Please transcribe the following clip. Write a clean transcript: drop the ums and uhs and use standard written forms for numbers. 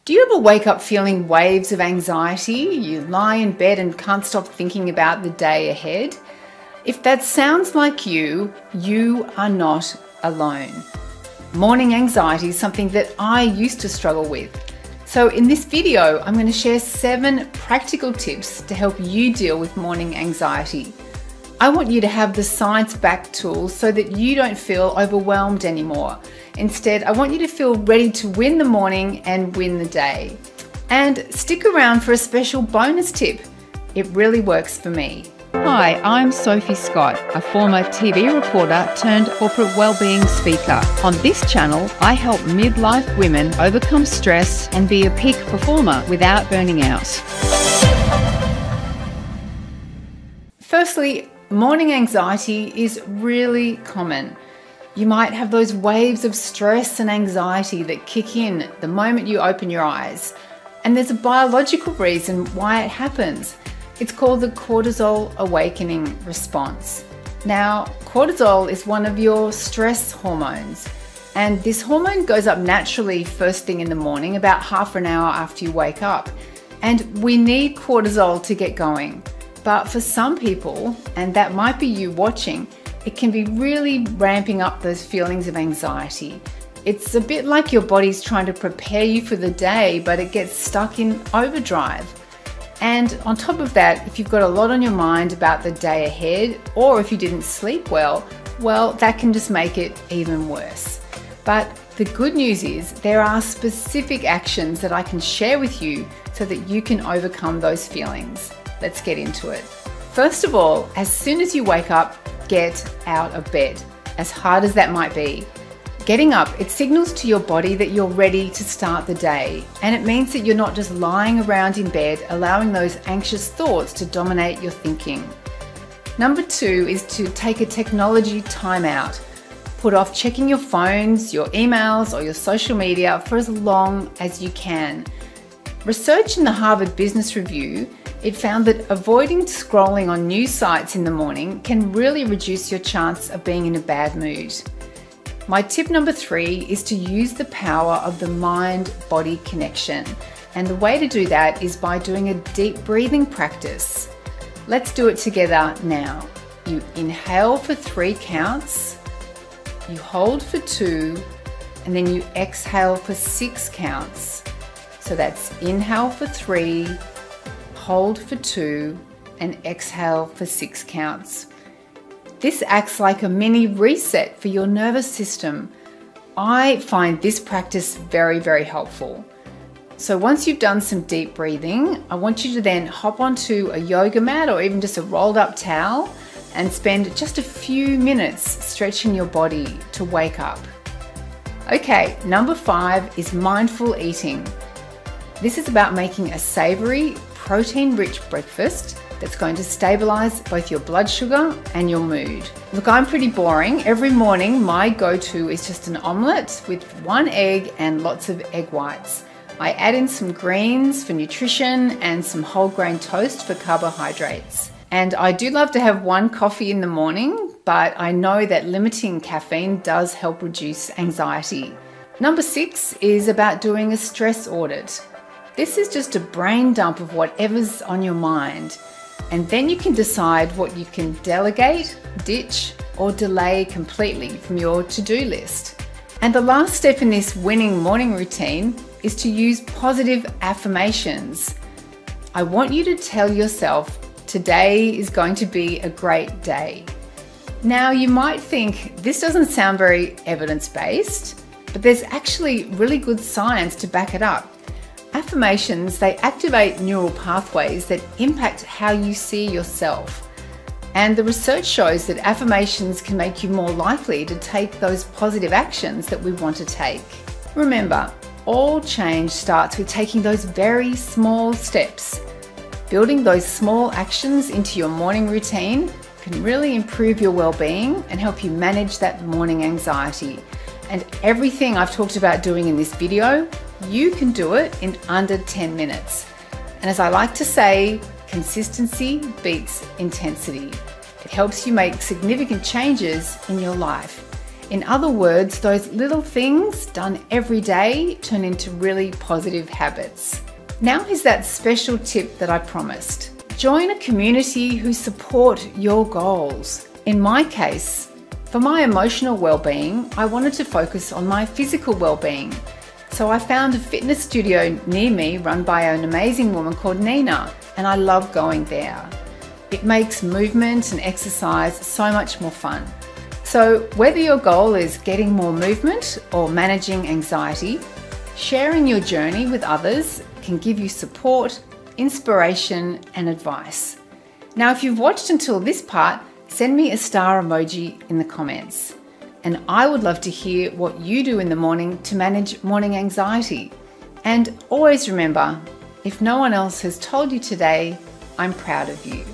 Do you ever wake up feeling waves of anxiety? You lie in bed and can't stop thinking about the day ahead? If that sounds like you are not alone. Morning anxiety is something that I used to struggle with. So in this video, I'm going to share 7 practical tips to help you deal with morning anxiety. I want you to have the science-backed tools so that you don't feel overwhelmed anymore. Instead, I want you to feel ready to win the morning and win the day. And stick around for a special bonus tip. It really works for me. Hi, I'm Sophie Scott, a former TV reporter turned corporate wellbeing speaker. On this channel, I help midlife women overcome stress and be a peak performer without burning out. Firstly, morning anxiety is really common. You might have those waves of stress and anxiety that kick in the moment you open your eyes. And there's a biological reason why it happens. It's called the cortisol awakening response. Now, cortisol is one of your stress hormones, and this hormone goes up naturally first thing in the morning, about half an hour after you wake up. And we need cortisol to get going. But for some people, and that might be you watching, it can be really ramping up those feelings of anxiety. It's a bit like your body's trying to prepare you for the day, but it gets stuck in overdrive. And on top of that, if you've got a lot on your mind about the day ahead, or if you didn't sleep well, that can just make it even worse. But the good news is there are specific actions that I can share with you so that you can overcome those feelings. Let's get into it. First of all, as soon as you wake up, get out of bed, as hard as that might be. Getting up, it signals to your body that you're ready to start the day, and it means that you're not just lying around in bed, allowing those anxious thoughts to dominate your thinking. Number 2 is to take a technology timeout. Put off checking your phones, your emails, or your social media for as long as you can. Research in the Harvard Business Review, it found that avoiding scrolling on news sites in the morning can really reduce your chance of being in a bad mood. My tip number 3 is to use the power of the mind-body connection. And the way to do that is by doing a deep breathing practice. Let's do it together now. You inhale for 3 counts, you hold for 2, and then you exhale for 6 counts. So that's inhale for 3, hold for 2, and exhale for 6 counts. This acts like a mini reset for your nervous system. I find this practice very, very helpful. So once you've done some deep breathing, I want you to then hop onto a yoga mat or even just a rolled up towel and spend just a few minutes stretching your body to wake up. Okay, number 5 is mindful eating. This is about making a savory, protein-rich breakfast that's going to stabilize both your blood sugar and your mood. Look, I'm pretty boring. Every morning, my go-to is just an omelette with 1 egg and lots of egg whites. I add in some greens for nutrition and some whole grain toast for carbohydrates. And I do love to have 1 coffee in the morning, but I know that limiting caffeine does help reduce anxiety. Number 6 is about doing a stress audit. This is just a brain dump of whatever's on your mind. And then you can decide what you can delegate, ditch, or delay completely from your to-do list. And the last step in this winning morning routine is to use positive affirmations. I want you to tell yourself, today is going to be a great day. Now, you might think this doesn't sound very evidence-based, but there's actually really good science to back it up. Affirmations, they activate neural pathways that impact how you see yourself. And the research shows that affirmations can make you more likely to take those positive actions that we want to take. Remember, all change starts with taking those very small steps. Building those small actions into your morning routine can really improve your well-being and help you manage that morning anxiety. And everything I've talked about doing in this video, you can do it in under 10 minutes. And as I like to say, consistency beats intensity. It helps you make significant changes in your life. In other words, those little things done every day turn into really positive habits. Now here's that special tip that I promised. Join a community who support your goals. In my case, for my emotional well-being, I wanted to focus on my physical well-being. So I found a fitness studio near me run by an amazing woman called Nina, and I love going there. It makes movement and exercise so much more fun. So whether your goal is getting more movement or managing anxiety, sharing your journey with others can give you support, inspiration, and advice. Now, if you've watched until this part, send me a star emoji in the comments. And I would love to hear what you do in the morning to manage morning anxiety. And always remember, if no one else has told you today, I'm proud of you.